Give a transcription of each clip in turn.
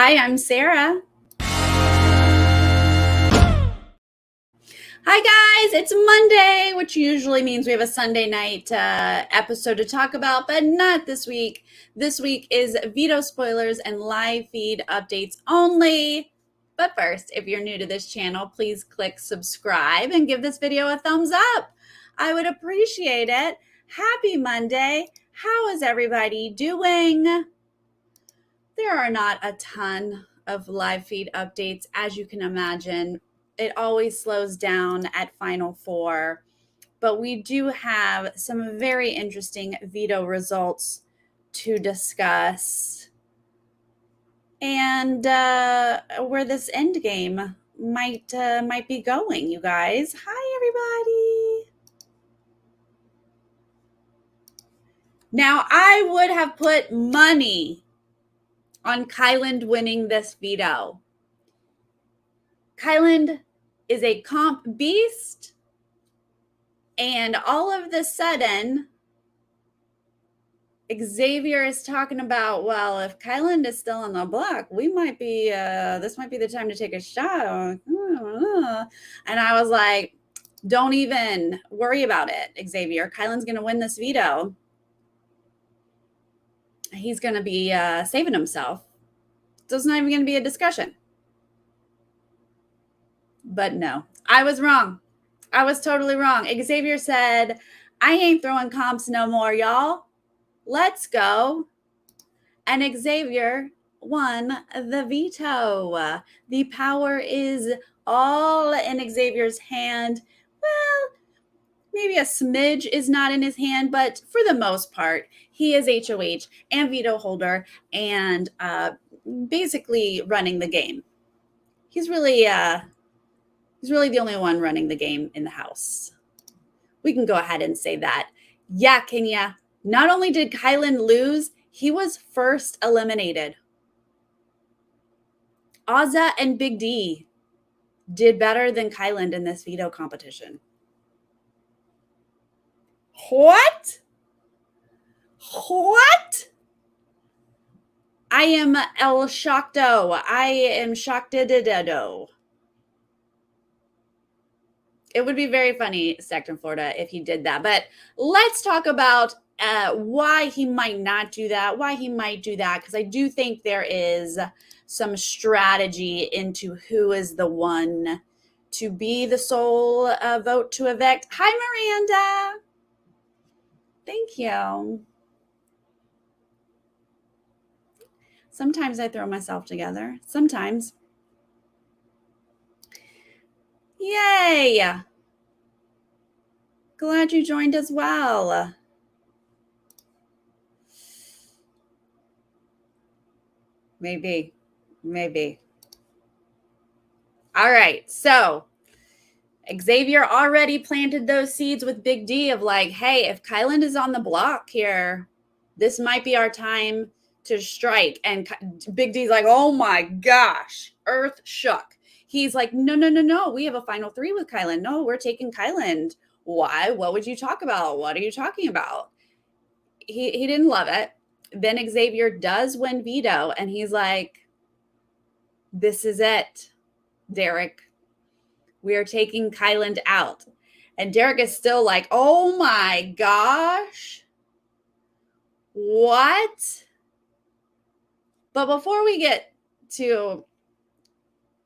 Hi, I'm Sarah. Hi, guys. It's Monday, which usually means we have a Sunday night episode to talk about, but not this week. This week is Veto spoilers and live feed updates only. But first, if you're new to this channel, please click subscribe and give this video a thumbs up. I would appreciate it. Happy Monday. How is everybody doing? There are not a ton of live feed updates, as you can imagine. It always slows down at Final Four, but we do have some very interesting veto results to discuss and where this end game might be going, you guys. Hi, everybody. Now, I would have put money on Kyland winning this veto. Kyland is a comp beast, and all of the sudden, Xavier is talking about, well, if Kyland is still on the block, we might be, this might be the time to take a shot. And I was like, don't even worry about it, Xavier. Kyland's going to win this veto. He's going to be saving himself. So it's not even going to be a discussion. But no, I was wrong. I was totally wrong. Xavier said, I ain't throwing comps no more, y'all. Let's go. And Xavier won the veto. The power is all in Xavier's hand. Well, maybe a smidge is not in his hand, but for the most part, he is HOH and veto holder and basically running the game. He's really the only one running the game in the house. We can go ahead and say that. Yeah, Kenya. Not only did Kyland lose, he was first eliminated. Ozza and Big D did better than Kyland in this veto competition. What? What? I am El Shockdo. I am shocked-do. It would be very funny, Stockton, Florida, if he did that. But let's talk about why he might not do that, why he might do that, because I do think there is some strategy into who is the one to be the sole vote to evict. Hi, Miranda. Thank you. Sometimes I throw myself together. Sometimes. Yay! Glad you joined as well. Maybe. All right, so Xavier already planted those seeds with Big D of like, hey, if Kyland is on the block here, this might be our time to strike. And Big D's like, oh my gosh, earth shook. He's like, no, we have a final three with Kyland. No, we're taking Kyland. Why? What would you talk about? What are you talking about? He didn't love it. Then Xavier does win veto, and he's like, this is it, Derek. We are taking Kyland out. And Derek is still like, oh my gosh. What? But before we get to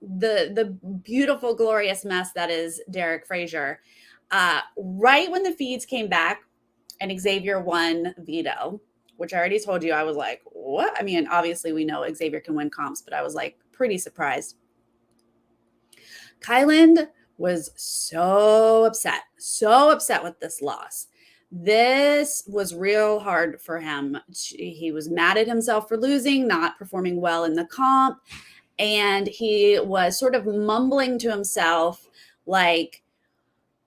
the beautiful, glorious mess that is Derek Frazier, right when the feeds came back and Xavier won veto, which I already told you, I was like, what? I mean, obviously we know Xavier can win comps, but I was like pretty surprised. Kyland was so upset with this loss. This was real hard for him. He was mad at himself for losing, not performing well in the comp. And he was sort of mumbling to himself, like,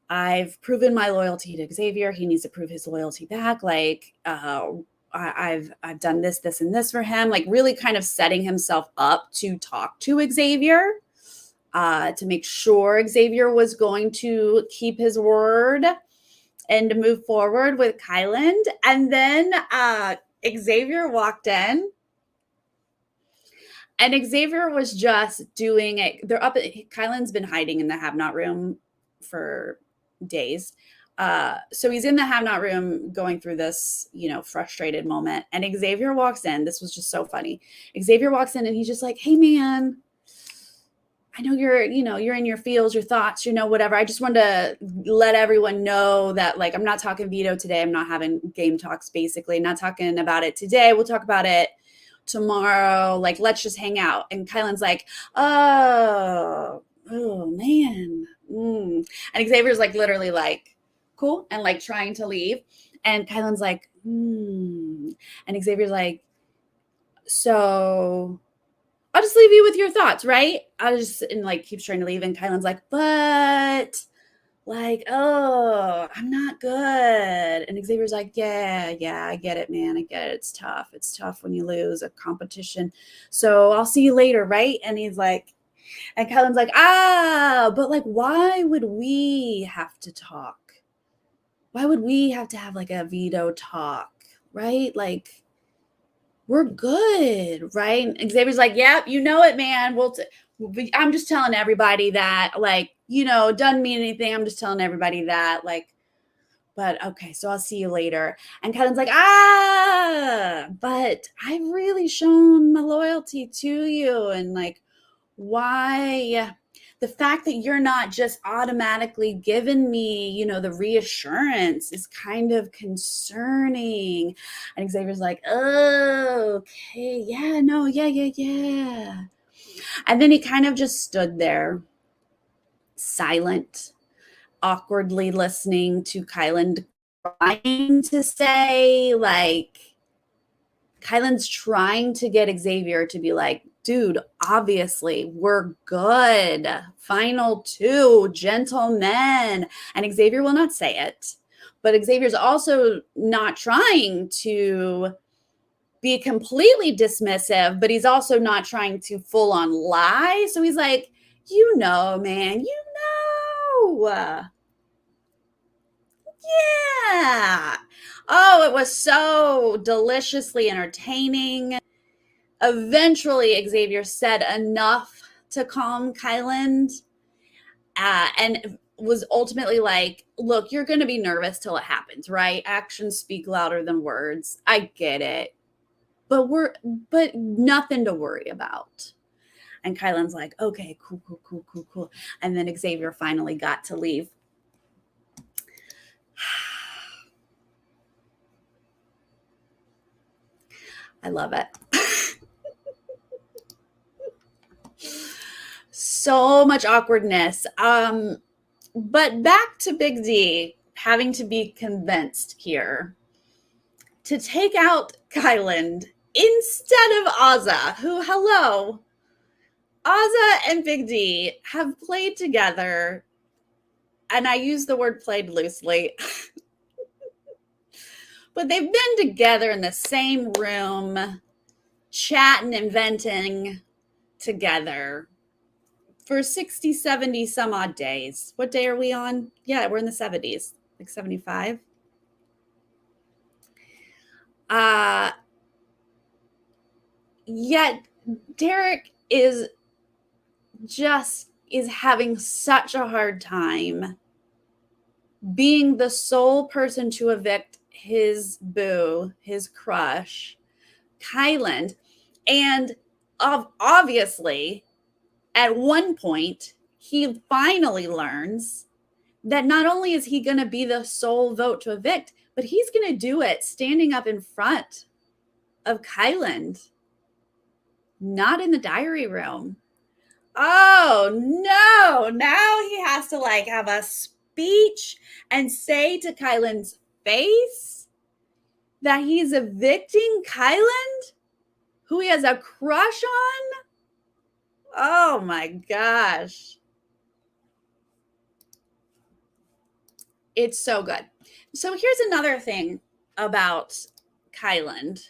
I've proven my loyalty to Xavier. He needs to prove his loyalty back. Like, I've done this, and this for him. Like, really kind of setting himself up to talk to Xavier, to make sure Xavier was going to keep his word and to move forward with Kyland. And then Xavier walked in And Xavier was just doing it. They're up. Kylan's been hiding in the have not room for days. So he's in the have not room going through this, frustrated moment. And Xavier walks in. This was just so funny. Xavier walks in and he's just like, hey, man, I know you're in your feels, your thoughts, whatever. I just wanted to let everyone know that, like, I'm not talking veto today. I'm not having game talks, basically. Not talking about it today. We'll talk about it tomorrow. Like, let's just hang out. And Kylan's like, oh man. And Xavier's like, literally like, cool. And like trying to leave. And Kylan's like, And Xavier's like, so I'll just leave you with your thoughts, right? And like keeps trying to leave. And Kylan's like, but like, oh, I'm not good. And Xavier's like, yeah, I get it, man. I get it. It's tough. It's tough when you lose a competition. So I'll see you later, right? And he's like, and Kylan's like, but like, why would we have to talk? Why would we have to have like a veto talk, right? Like, we're good, right? And Xavier's like, yep, you know it, man. I'm just telling everybody that, like, doesn't mean anything. I'm just telling everybody that, like, but okay, so I'll see you later. And Kylan's like, but I've really shown my loyalty to you. And like, why? The fact that you're not just automatically giving me, the reassurance is kind of concerning. And Xavier's like, oh, okay, yeah, no, yeah. And then he kind of just stood there, silent, awkwardly listening to Kyland trying to say, like, Kylan's trying to get Xavier to be like, dude, obviously we're good. Final two, gentlemen. And Xavier will not say it. But Xavier's also not trying to be completely dismissive, but he's also not trying to full on lie. So he's like, man, Yeah. Oh, it was so deliciously entertaining. Eventually, Xavier said enough to calm Kyland, and was ultimately like, look, you're going to be nervous till it happens, right? Actions speak louder than words. I get it. But nothing to worry about. And Kyland's like, okay, cool. And then Xavier finally got to leave. I love it. So much awkwardness. But back to Big D having to be convinced here to take out Kyland instead of Azza, who, hello, Azza and Big D have played together, and I use the word played loosely, but they've been together in the same room, chatting and venting together for 60, 70 some odd days. What day are we on? Yeah, we're in the 70s, like 75. Yet Derek is having such a hard time being the sole person to evict his boo, his crush, Kyland. And obviously, at one point, he finally learns that not only is he going to be the sole vote to evict, but he's going to do it standing up in front of Kyland, not in the diary room. Oh, no. Now he has to like have a speech and say to Kyland's face that he's evicting Kyland, who he has a crush on. Oh my gosh. It's so good. So here's another thing about Kyland.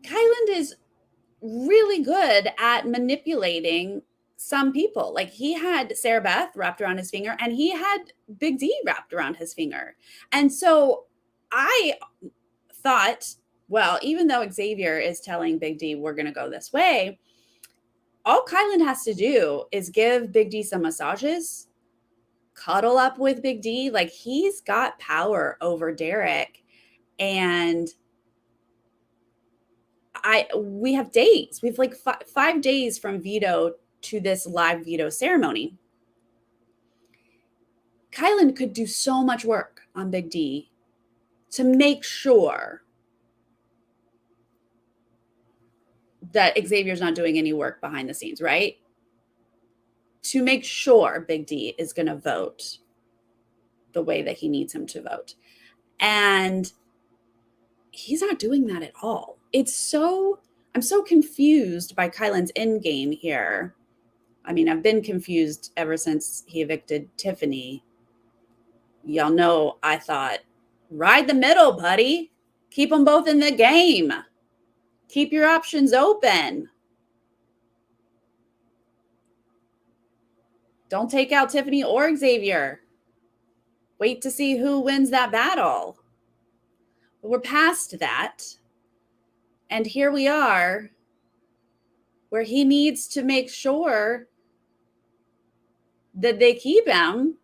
Kyland is really good at manipulating some people. Like, he had Sarah Beth wrapped around his finger, and he had Big D wrapped around his finger. And so I thought Well, even though Xavier is telling Big D, we're going to go this way, all Kyland has to do is give Big D some massages, cuddle up with Big D. Like, he's got power over Derek. And we have days. We have like 5 days from veto to this live veto ceremony. Kyland could do so much work on Big D to make sure that Xavier's not doing any work behind the scenes, right? To make sure Big D is going to vote the way that he needs him to vote. And he's not doing that at all. I'm so confused by Kyland's end game here. I mean, I've been confused ever since he evicted Tiffany. Y'all know I thought, ride the middle, buddy. Keep them both in the game. Keep your options open. Don't take out Tiffany or Xavier. Wait to see who wins that battle. But we're past that. And here we are, where he needs to make sure that they keep him.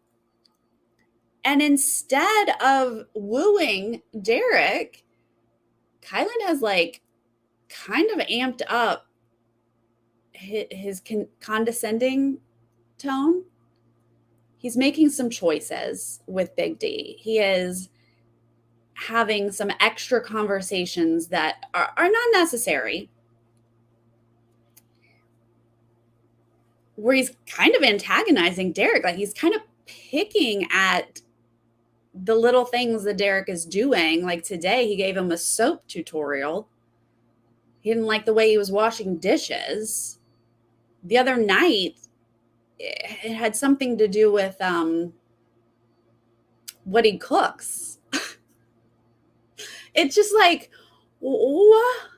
And instead of wooing Derek, Kyland has like kind of amped up his condescending tone. He's making some choices with Big D. He is having some extra conversations that are not necessary, where he's kind of antagonizing Derek. Like, he's kind of picking at the little things that Derek is doing. Like, today he gave him a soap tutorial. He didn't like the way he was washing dishes. The other night, it had something to do with what he cooks. It's just like, what?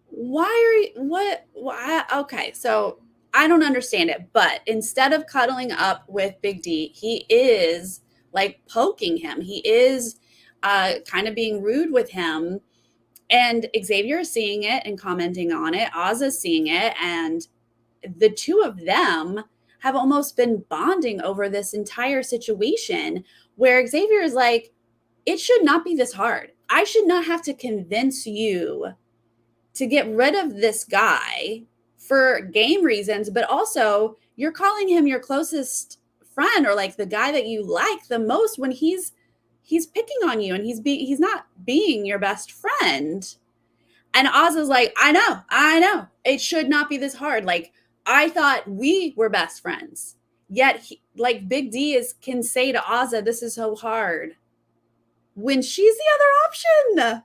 Why are you, what? Why? Okay, so I don't understand it. But instead of cuddling up with Big D, he is like poking him. He is kind of being rude with him. And Xavier is seeing it and commenting on it. Oz is seeing it. And the two of them have almost been bonding over this entire situation, where Xavier is like, it should not be this hard. I should not have to convince you to get rid of this guy for game reasons, but also you're calling him your closest friend, or like the guy that you like the most, when he's picking on you and he's not being your best friend. And Oz is like, I know. It should not be this hard. Like, I thought we were best friends. Yet, like, Big D can say to Ozza, this is so hard, when she's the other option.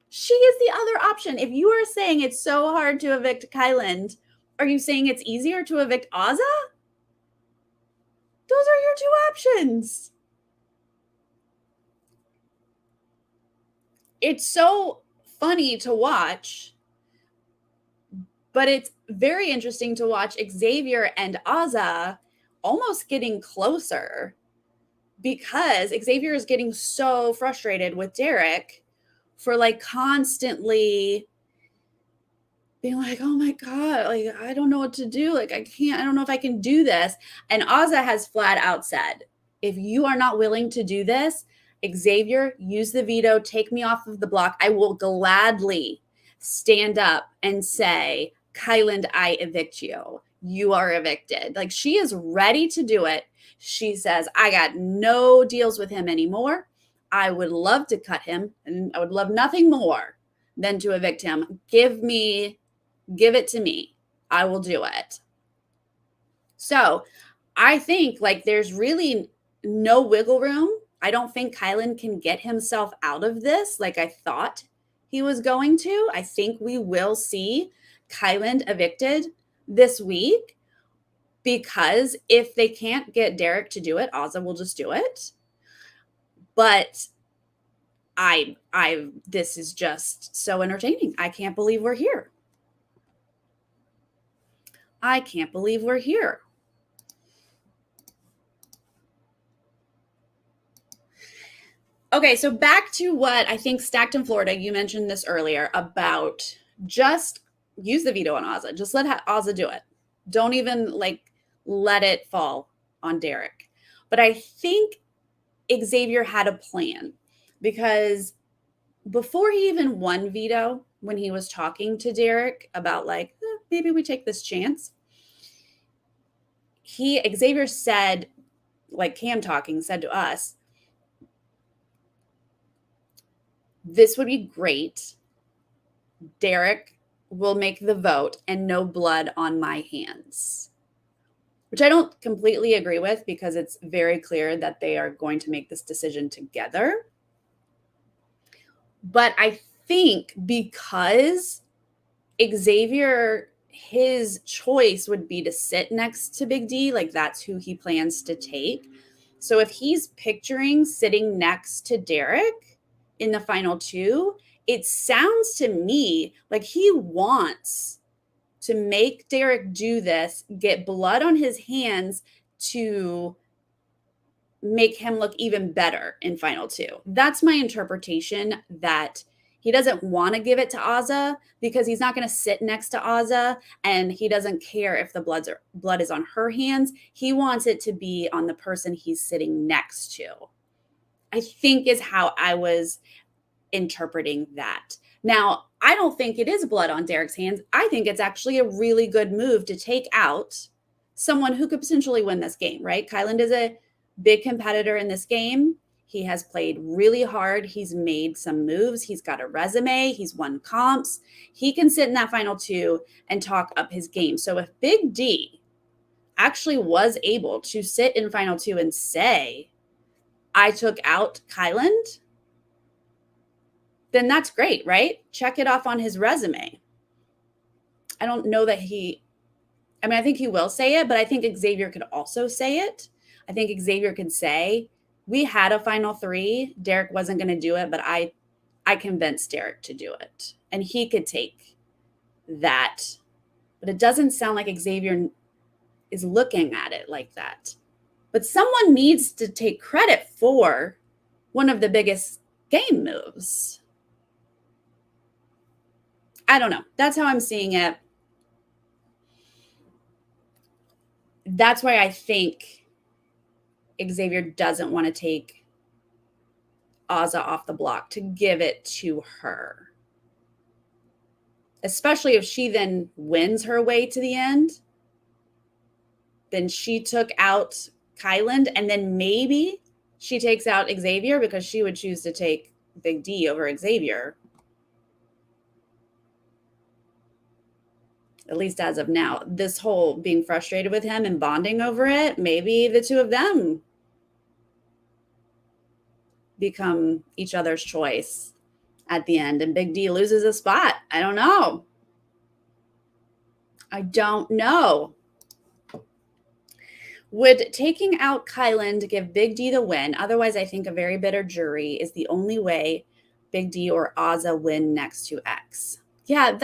She is the other option. If you are saying it's so hard to evict Kyland, are you saying it's easier to evict Ozza? Those are your two options. It's so funny to watch, but it's very interesting to watch Xavier and Ozza almost getting closer, because Xavier is getting so frustrated with Derek for like constantly being like, oh my God, like, I don't know what to do. Like, I don't know if I can do this. And Ozza has flat out said, if you are not willing to do this, Xavier, use the veto, take me off of the block. I will gladly stand up and say, Kyland, I evict you. You are evicted. Like, she is ready to do it. She says, I got no deals with him anymore. I would love to cut him, and I would love nothing more than to evict him. Give it to me. I will do it. So I think like there's really no wiggle room. I don't think Kyland can get himself out of this like I thought he was going to. I think we will see Kyland evicted this week, because if they can't get Derek to do it, Ozza will just do it. But this is just so entertaining. I can't believe we're here. I can't believe we're here. Okay, so back to what I think Stacked in Florida, you mentioned this earlier about just use the veto on Ozza. Just let Ozza do it. Don't even let it fall on Derek. But I think Xavier had a plan because before he even won veto, when he was talking to Derek about maybe we take this chance, Xavier said, like Cam talking said to us, this would be great. Derek will make the vote and no blood on my hands, which I don't completely agree with because it's very clear that they are going to make this decision together. But I think because Xavier, his choice would be to sit next to Big D, like that's who he plans to take. So if he's picturing sitting next to Derek in the final two, it sounds to me like he wants to make Derek do this, get blood on his hands to make him look even better in final two. That's my interpretation, that he doesn't want to give it to Ozza because he's not going to sit next to Ozza and he doesn't care if the blood is on her hands. He wants it to be on the person he's sitting next to, I think is how I was interpreting that. Now, I don't think it is blood on Derek's hands. I think it's actually a really good move to take out someone who could potentially win this game, right? Kyland is a big competitor in this game. He has played really hard. He's made some moves. He's got a resume. He's won comps. He can sit in that final two and talk up his game. So if Big D actually was able to sit in final two and say, I took out Kyland, then that's great, right? Check it off on his resume. I don't know that I think he will say it, but I think Xavier could also say it. I think Xavier could say, we had a final three. Derek wasn't going to do it, but I convinced Derek to do it. And he could take that. But it doesn't sound like Xavier is looking at it like that. But someone needs to take credit for one of the biggest game moves. I don't know. That's how I'm seeing it. That's why I think Xavier doesn't want to take Ozza off the block, to give it to her. Especially if she then wins her way to the end. Then she took out Kyland, and then maybe she takes out Xavier because she would choose to take Big D over Xavier. At least as of now. This whole being frustrated with him and bonding over it, maybe the two of them become each other's choice at the end and Big D loses a spot. I don't know. Would taking out Kyland give Big D the win? Otherwise, I think a very bitter jury is the only way Big D or Ozza win next to X. Yeah,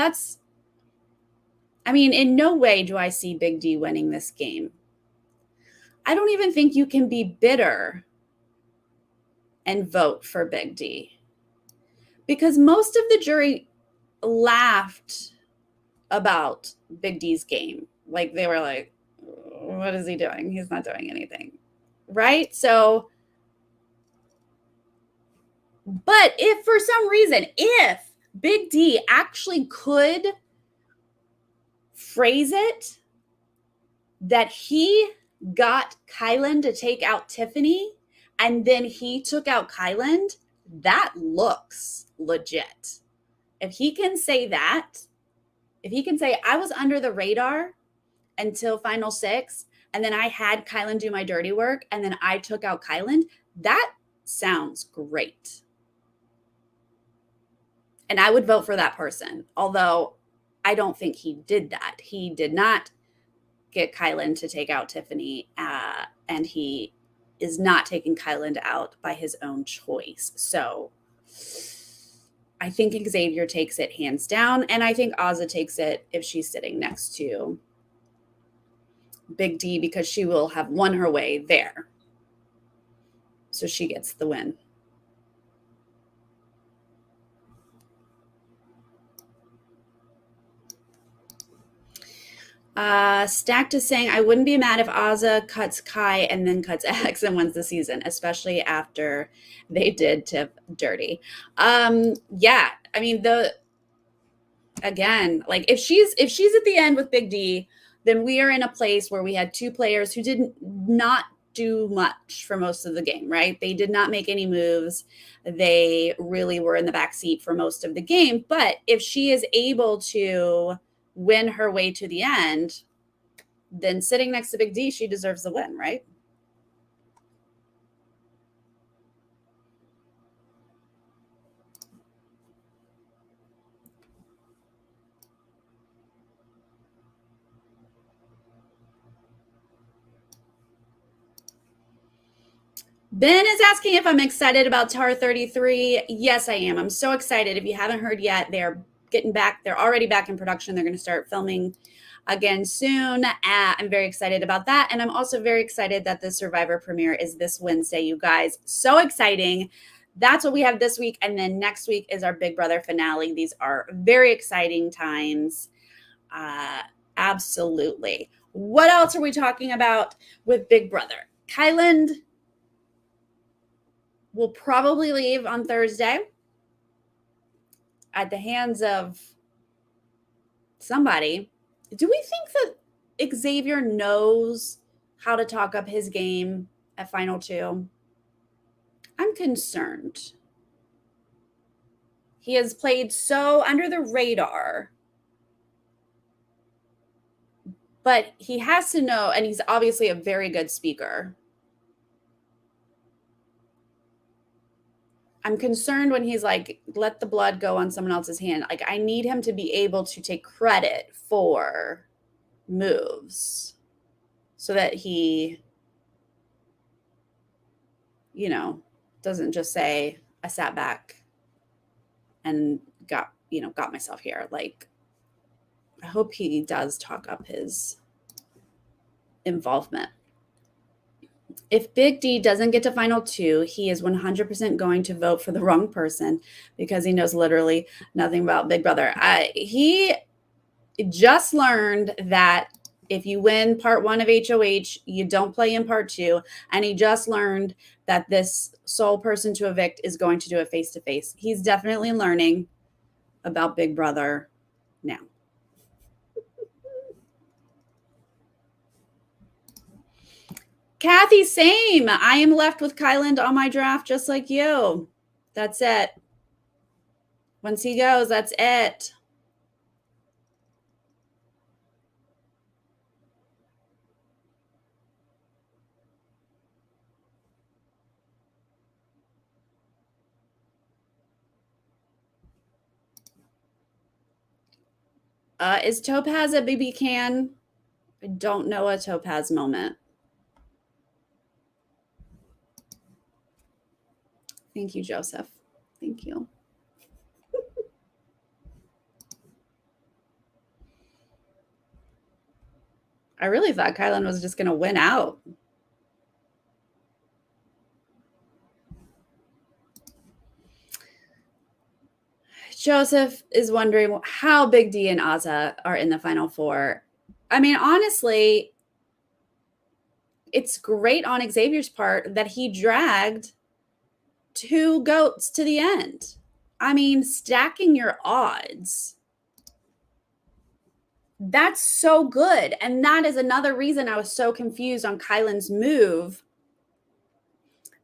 in no way do I see Big D winning this game. I don't even think you can be bitter and vote for Big D, because most of the jury laughed about Big D's game. Like, they were like, what is he doing? He's not doing anything, right? So, but if for some reason, if Big D actually could phrase it that he got Kyland to take out Tiffany and then he took out Kyland, that looks legit. If he can say that, if he can say, I was under the radar until final six, and then I had Kyland do my dirty work, and then I took out Kyland, that sounds great. And I would vote for that person, although I don't think he did that. He did not get Kyland to take out Tiffany, and he is not taking Kyland out by his own choice. So I think Xavier takes it hands down, and I think Ozza takes it if she's sitting next to Big D, because she will have won her way there. So she gets the win. Stacked is saying, I wouldn't be mad if Azza cuts Kai and then cuts X and wins the season, especially after they did Tiff dirty. Yeah, I mean, again, like if she's at the end with Big D, then we are in a place where we had two players who did not do much for most of the game, right? They did not make any moves. They really were in the back seat for most of the game. But if she is able to win her way to the end, then sitting next to Big D, she deserves the win, right? Ben is asking if I'm excited about Tar 33. Yes, I am. I'm so excited. If you haven't heard yet, they're getting back. They're already back in production. They're going to start filming again soon. I'm very excited about that. And I'm also very excited that the Survivor premiere is this Wednesday, you guys. So exciting. That's what we have this week. And then next week is our Big Brother finale. These are very exciting times. Absolutely. What else are we talking about with Big Brother? Kyland will probably leave on Thursday at the hands of somebody. Do we think that Xavier knows how to talk up his game at Final Two? I'm concerned. He has played so under the radar, but he has to know, and he's obviously a very good speaker. I'm concerned when he's like, let the blood go on someone else's hand. Like, I need him to be able to take credit for moves so that he, doesn't just say, I sat back and got myself here. Like, I hope he does talk up his involvement. If Big D doesn't get to Final Two, he is 100% going to vote for the wrong person because he knows literally nothing about Big Brother. He just learned that if you win part 1 of HOH, you don't play in part 2. And he just learned that this sole person to evict is going to do it face-to-face. He's definitely learning about Big Brother now. Kathy, same. I am left with Kyland on my draft just like you. That's it. Once he goes, that's it. Is Topaz a BB can? I don't know a Topaz moment. Thank you, Joseph. Thank you. I really thought Kyland was just going to win out. Joseph is wondering how Big D and Azza are in the Final Four. I mean, honestly, it's great on Xavier's part that he dragged 2 goats to the end. I mean, stacking your odds. That's so good. And that is another reason I was so confused on Kyland's move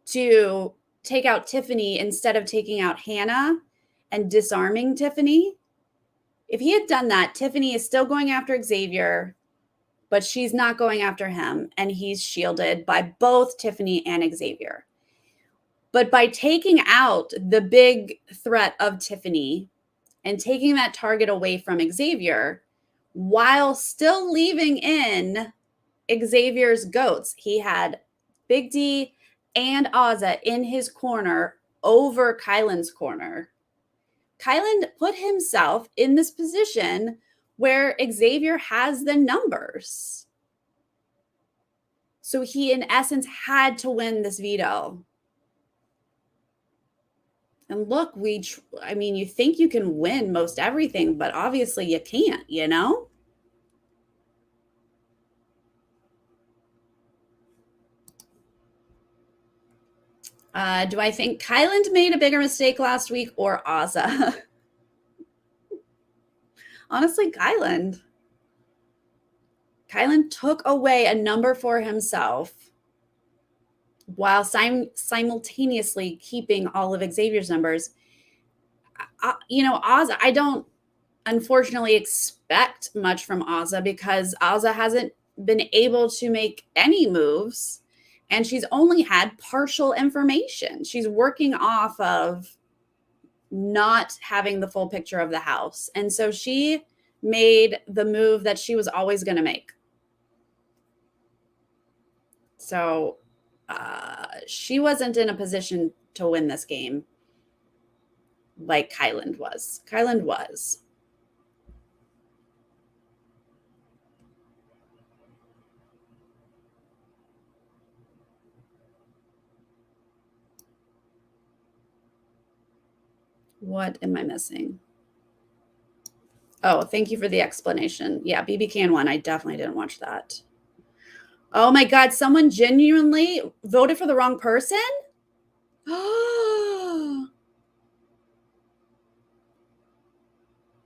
to take out Tiffany instead of taking out Hannah and disarming Tiffany. If he had done that, Tiffany is still going after Xavier, but she's not going after him, and he's shielded by both Tiffany and Xavier. But by taking out the big threat of Tiffany and taking that target away from Xavier, while still leaving in Xavier's goats, he had Big D and Azza in his corner over Kyland's corner. Kyland put himself in this position where Xavier has the numbers. So he, in essence, had to win this veto. And look, you think you can win most everything, but obviously you can't, Do I think Kyland made a bigger mistake last week or Azza? Honestly, Kyland. Kyland took away a number for himself while simultaneously keeping all of Xavier's numbers. Azza, I don't unfortunately expect much from Azza because Azza hasn't been able to make any moves and she's only had partial information. She's working off of not having the full picture of the house. And so she made the move that she was always going to make. So she wasn't in a position to win this game like Kyland was. Kyland was. What am I missing? Oh, thank you for the explanation. Yeah, BB Can won. I definitely didn't watch that. Oh my God, someone genuinely voted for the wrong person?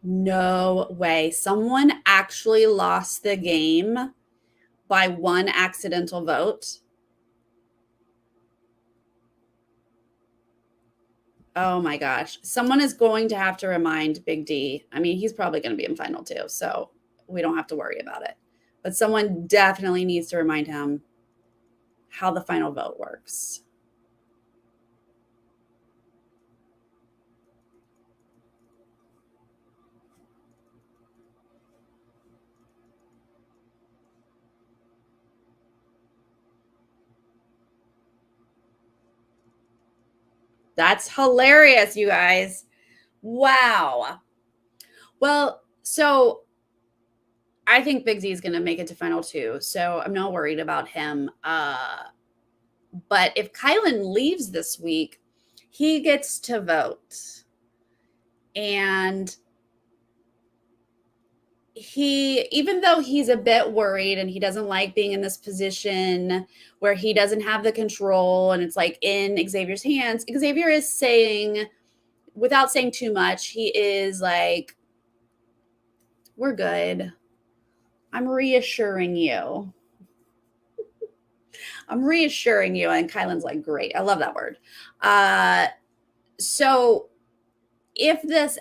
No way. Someone actually lost the game by one accidental vote. Oh my gosh. Someone is going to have to remind Big D. I mean, he's probably going to be in final two, so we don't have to worry about it. But someone definitely needs to remind him how the final vote works. That's hilarious, you guys. Wow. Well, so I think Big Z is going to make it to final two, so I'm not worried about him. But if Kylan leaves this week, he gets to vote. And even though he's a bit worried and he doesn't like being in this position where he doesn't have the control and it's like in Xavier's hands, Xavier is saying, without saying too much, he is like, we're good. I'm reassuring you. I'm reassuring you. And Kylan's like, great. I love that word. So if this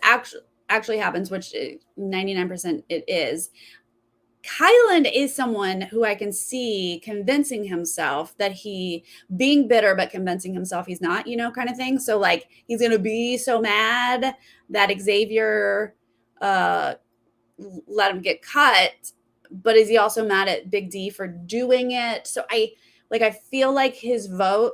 actually happens, which 99% it is, Kyland is someone who I can see convincing himself that being bitter, but convincing himself he's not, kind of thing. So like he's going to be so mad that Xavier let him get cut, but is he also mad at Big D for doing it? So I feel like his vote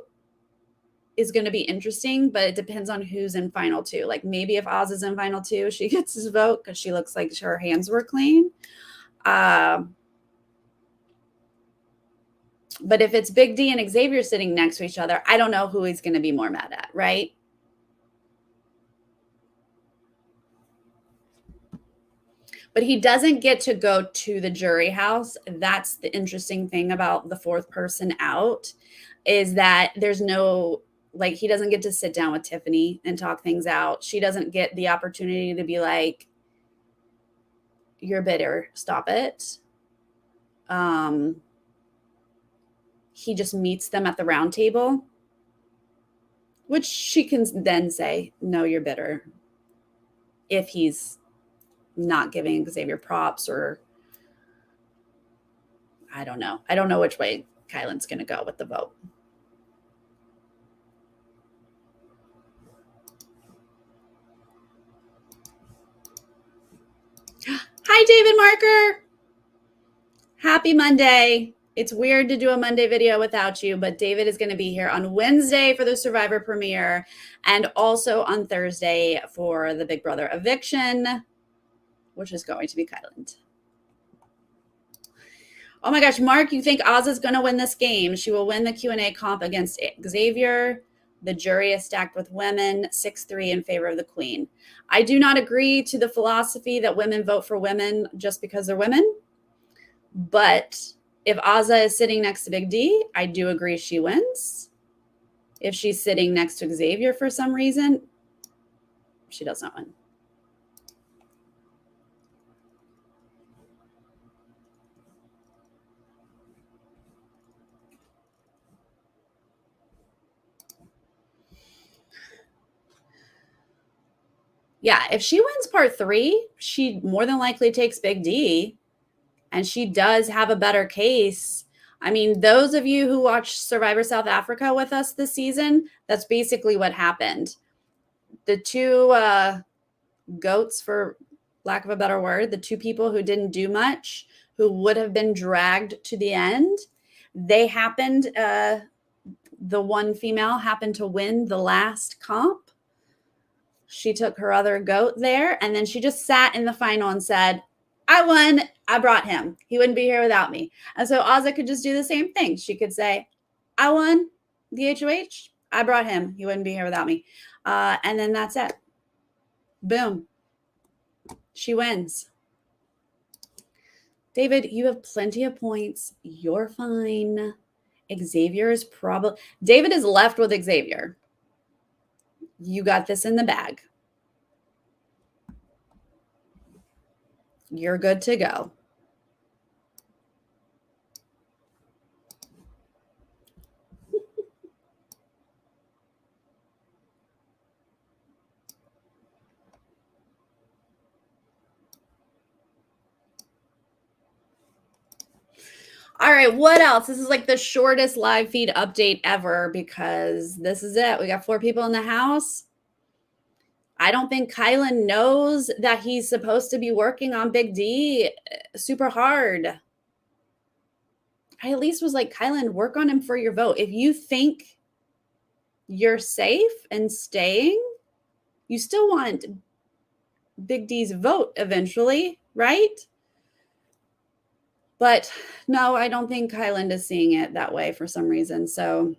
is going to be interesting, but it depends on who's in final two. Like maybe if Oz is in final two, she gets his vote because she looks like her hands were clean. But if it's Big D and Xavier sitting next to each other, I don't know who he's going to be more mad at, right? But he doesn't get to go to the jury house. That's the interesting thing about the fourth person out, is that there's no, like, he doesn't get to sit down with Tiffany and talk things out. She doesn't get the opportunity to be like, you're bitter, stop it. He just meets them at the round table, which she can then say, no, you're bitter, if he's not giving Xavier props, or I don't know. I don't know which way Kylan's going to go with the vote. Hi, David Marker. Happy Monday. It's weird to do a Monday video without you, but David is going to be here on Wednesday for the Survivor premiere and also on Thursday for the Big Brother eviction, which is going to be Kyland. Oh my gosh, Mark, you think Oz is going to win this game? She will win the Q&A comp against Xavier. The jury is stacked with women, 6-3 in favor of the queen. I do not agree to the philosophy that women vote for women just because they're women. But if Azza is sitting next to Big D, I do agree she wins. if she's sitting next to Xavier for some reason, she does not win. Yeah, if she wins part 3, she more than likely takes Big D, and she does have a better case. I mean, those of you who watched Survivor South Africa with us this season, that's basically what happened. The two goats, for lack of a better word, the two people who didn't do much, who would have been dragged to the end, they happened, the one female happened to win the last comp. She took her other goat there, and then she just sat in the final and said, I won. I brought him. He wouldn't be here without me. And so Azah could just do the same thing. She could say, I won the HOH. I brought him. He wouldn't be here without me. And then that's it. Boom. She wins. David, you have plenty of points. You're fine. Xavier is probably... David is left with Xavier. You got this in the bag. You're good to go. All right, what else? This is like the shortest live feed update ever because this is it. We got 4 people in the house. I don't think Kyland knows that he's supposed to be working on Big D super hard. I at least was like, Kyland, work on him for your vote. If you think you're safe and staying, you still want Big D's vote eventually, right? But no, I don't think Kyland is seeing it that way for some reason. So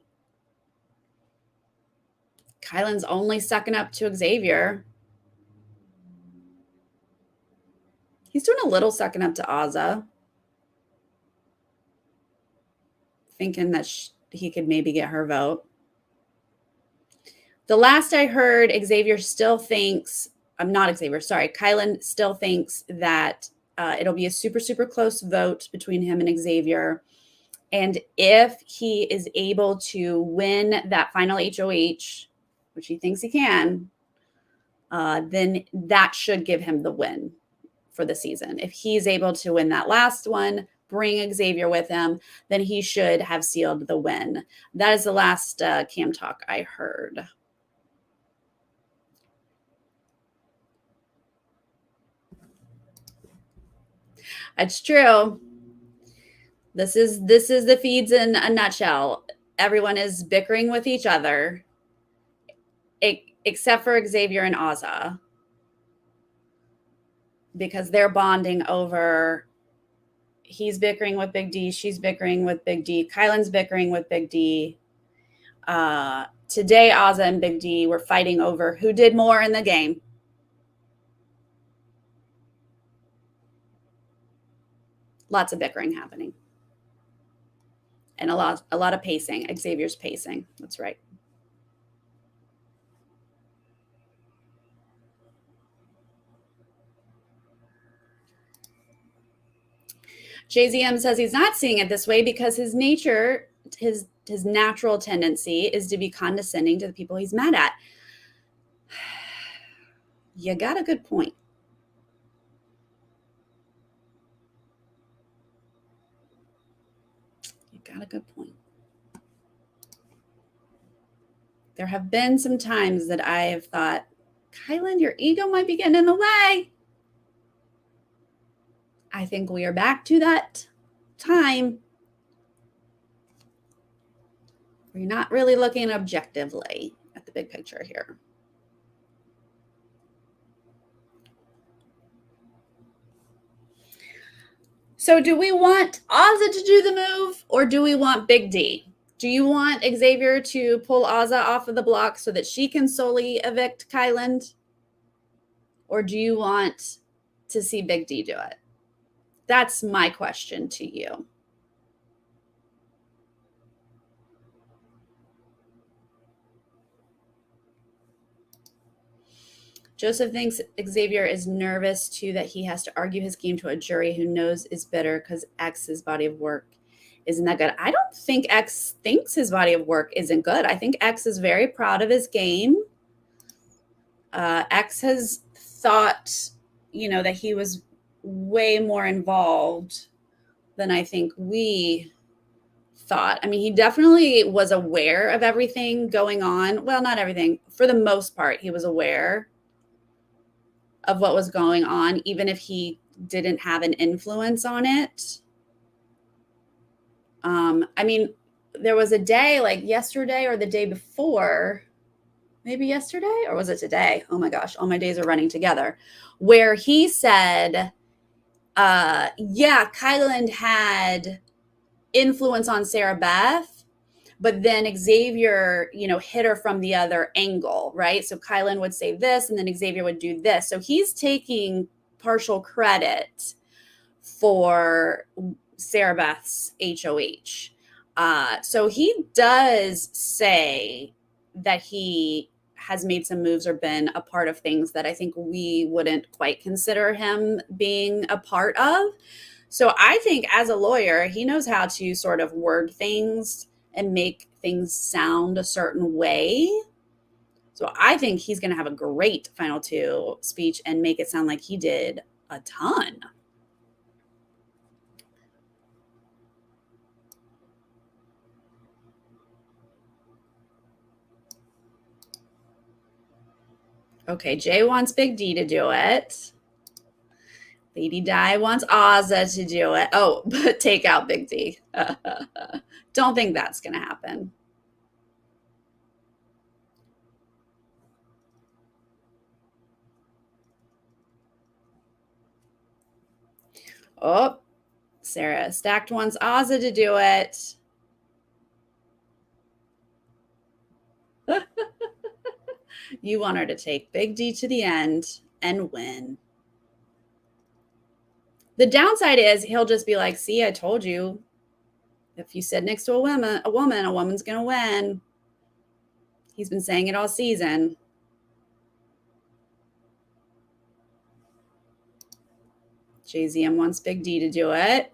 Kyland's only sucking up to Xavier. He's doing a little sucking up to Azah, thinking that he could maybe get her vote. The last I heard, Xavier still thinks, Kyland still thinks that it'll be a super, super close vote between him and Xavier. And if he is able to win that final HOH, which he thinks he can, then that should give him the win for the season. If he's able to win that last one, bring Xavier with him, then he should have sealed the win. That is the last Cam talk I heard. It's true. This is the feeds in a nutshell. Everyone is bickering with each other, except for Xavier and Azah, because they're bonding over. He's bickering with Big D. She's bickering with Big D. Kyland's bickering with Big D. Today, Azah and Big D were fighting over who did more in the game. Lots of bickering happening. And a lot of pacing. Xavier's pacing. That's right. JZM says he's not seeing it this way because his nature, his natural tendency is to be condescending to the people he's mad at. You got a good point. Got a good point. There have been some times that I have thought, Kyland, your ego might be getting in the way. I think we are back to that time where you're not really looking objectively at the big picture here. So do we want Azah to do the move or do we want Big D? Do you want Xavier to pull Azah off of the block so that she can solely evict Kyland? Or do you want to see Big D do it? That's my question to you. Joseph thinks Xavier is nervous too that he has to argue his game to a jury who knows is bitter because X's body of work isn't that good. I don't think X thinks his body of work isn't good. I think X is very proud of his game. X has thought, that he was way more involved than I think we thought. I mean, he definitely was aware of everything going on. Well, not everything. For the most part, he was aware of what was going on, even if he didn't have an influence on it. I mean, there was a day like yesterday or the day before, maybe yesterday, or was it today? Oh my gosh, all my days are running together, where he said, yeah, Kyland had influence on Sarah Beth, but then Xavier, hit her from the other angle, right? So Kyland would say this, and then Xavier would do this. So he's taking partial credit for Sarah Beth's HOH. So he does say that he has made some moves or been a part of things that I think we wouldn't quite consider him being a part of. So I think as a lawyer, he knows how to sort of word things and make things sound a certain way. So I think he's going to have a great final two speech and make it sound like he did a ton. Okay, Jay wants Big D to do it. Lady Di wants Ozza to do it. Oh, but take out Big D. Don't think that's going to happen. Oh, Sarah Stacked wants Ozza to do it. You want her to take Big D to the end and win. The downside is he'll just be like, see, I told you. If you sit next to a woman's going to win. He's been saying it all season. JZM wants Big D to do it.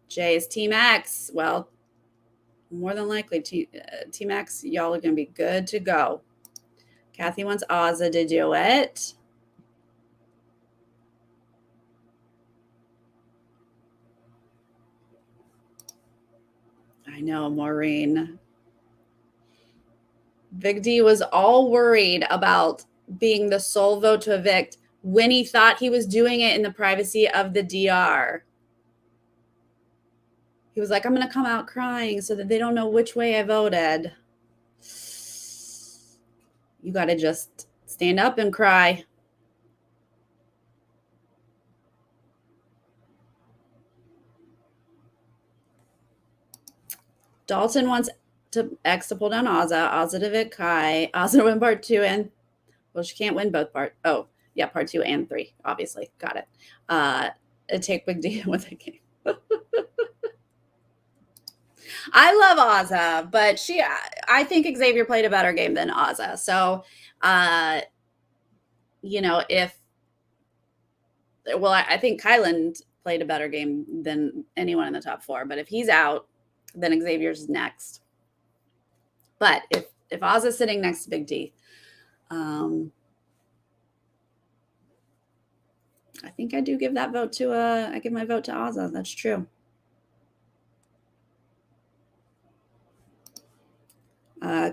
Jay is Team X. Well, more than likely, Team X, y'all are going to be good to go. Kathy wants Ozza to do it. I know, Maureen. Big D was all worried about being the sole vote to evict when he thought he was doing it in the privacy of the DR. He was like, I'm going to come out crying so that they don't know which way I voted. You got to just stand up and cry. Dalton wants X to pull down Ozza, Ozza to evict Kai, Ozza to win part 2, and well, she can't win both part. Oh, yeah, part 2 and 3, obviously. Got it. Take Big D with the game. I love Ozza, but I think Xavier played a better game than Ozza. So, I think Kyland played a better game than anyone in the top 4. But if he's out, then Xavier's next. But if Ozza's sitting next to Big D, I think I do give that vote to I give my vote to Ozza. That's true.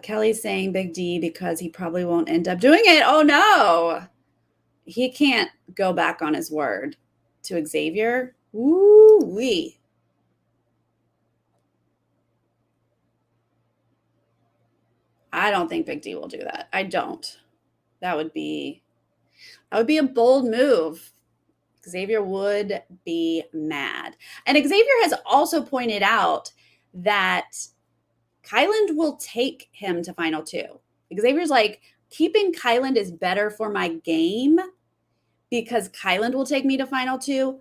Kelly's saying Big D because he probably won't end up doing it. Oh no, he can't go back on his word to Xavier. Woo-wee. I don't think Big D will do that. I don't. That would be a bold move. Xavier would be mad. And Xavier has also pointed out that Kyland will take him to final 2. Xavier's like, keeping Kyland is better for my game because Kyland will take me to final 2.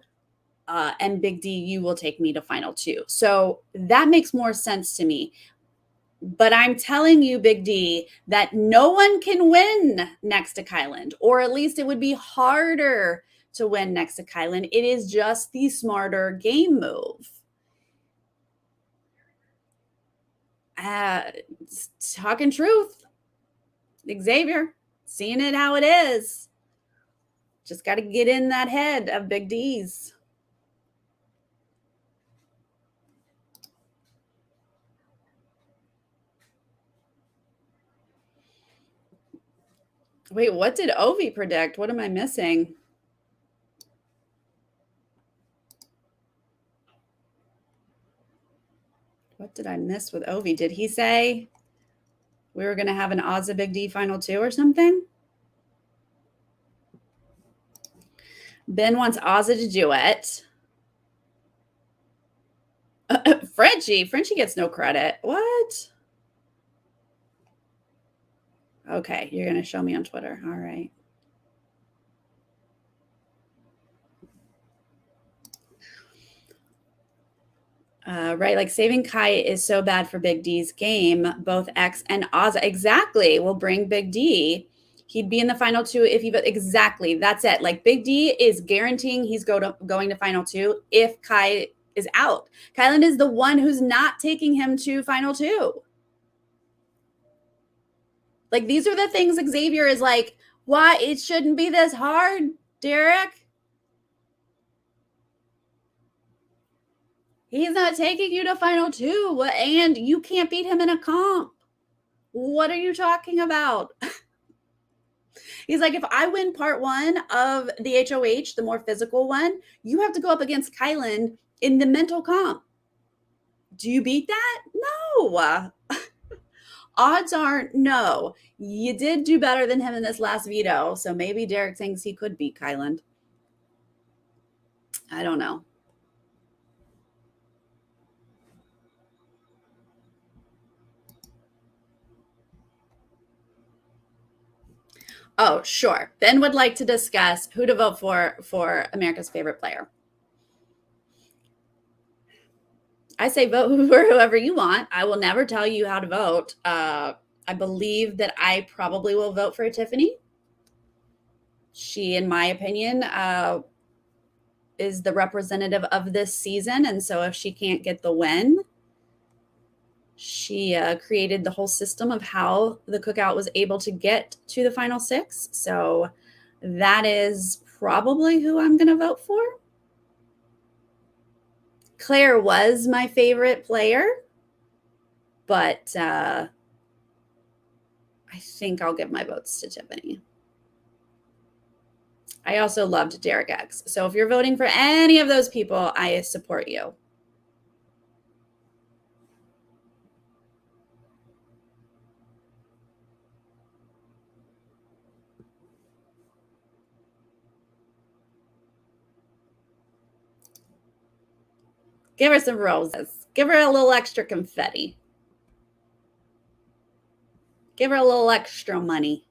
And Big D, you will take me to final 2. So that makes more sense to me. But I'm telling you, Big D, that no one can win next to Kyland, or at least it would be harder to win next to Kyland. It is just the smarter game move. Talking truth, Xavier, seeing it how it is. Just got to get in that head of Big D's. Wait, what did Ovi predict? What am I missing? What did I miss with Ovi? Did he say we were going to have an Ozza Big D final two or something? Ben wants Ozza to do it. Frenchie gets no credit. What? Okay, you're going to show me on Twitter. All right. Right, like saving Kai is so bad for Big D's game. Both X and Ozza exactly will bring Big D. He'd be in the final two if he exactly. That's it. Like Big D is guaranteeing he's going to final two if Kai is out. Kyland is the one who's not taking him to final two. Like these are the things Xavier is like, why it shouldn't be this hard, Derek. He's not taking you to final two, and you can't beat him in a comp. What are you talking about? He's like, if I win part one of the HOH, the more physical one, you have to go up against Kyland in the mental comp. Do you beat that? No. Odds are no. You did do better than him in this last veto, so maybe Derek thinks he could beat Kyland. I don't know. Oh, sure. Ben would like to discuss who to vote for America's favorite player. I say vote for whoever you want. I will never tell you how to vote. I believe that I probably will vote for Tiffany. She, in my opinion, is the representative of this season. And so if she can't get the win, she created the whole system of how the cookout was able to get to the final six. So that is probably who I'm going to vote for. Claire was my favorite player, but I think I'll give my votes to Tiffany. I also loved Derek X. So if you're voting for any of those people, I support you. Give her some roses. Give her a little extra confetti. Give her a little extra money.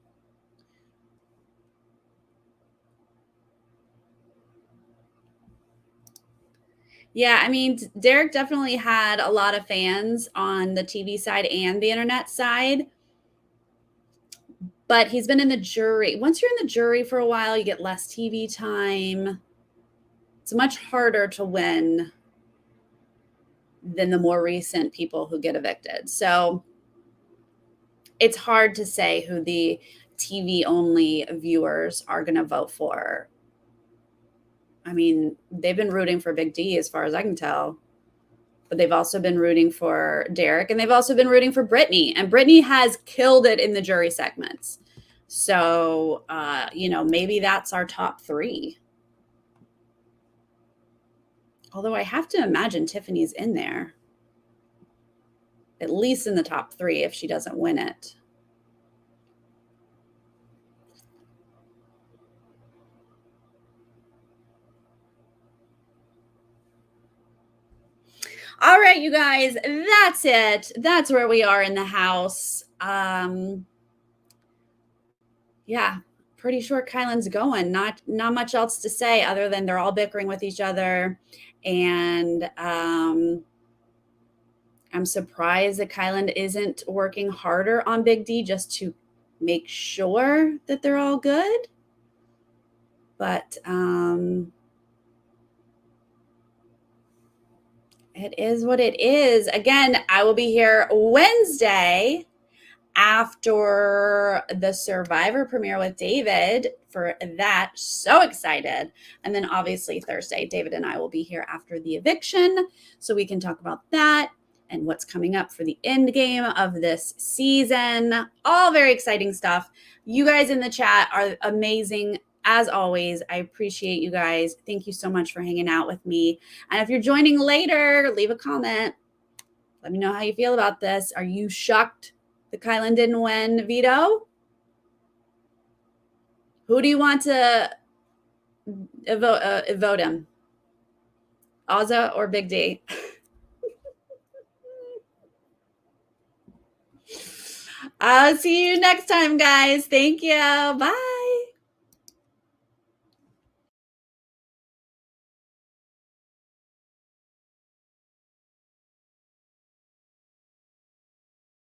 Yeah, I mean, Derek definitely had a lot of fans on the TV side and the internet side. But he's been in the jury. Once you're in the jury for a while, you get less TV time. It's much harder to win than the more recent people who get evicted. So it's hard to say who the TV only viewers are going to vote for. I mean, they've been rooting for Big D as far as I can tell, but they've also been rooting for Derek, and they've also been rooting for Brittany, and Brittany has killed it in the jury segments. So, maybe that's our top three. Although I have to imagine Tiffany's in there, at least in the top three if she doesn't win it. All right, you guys, that's it. That's where we are in the house. Yeah, pretty sure Kyland's going. Not much else to say other than they're all bickering with each other. And I'm surprised that Kyland isn't working harder on Big D just to make sure that they're all good. But it is what it is. Again, I will be here Wednesday after the Survivor premiere with David for that. So excited. And then obviously Thursday, David and I will be here after the eviction so we can talk about that and what's coming up for the end game of this season. All very exciting stuff. You guys in the chat are amazing. As always, I appreciate you guys. Thank you so much for hanging out with me. And if you're joining later, leave a comment. Let me know how you feel about this. Are you shocked that Kyland didn't win Veto? Who do you want to vote him? Ozza or Big D? I'll see you next time, guys. Thank you. Bye.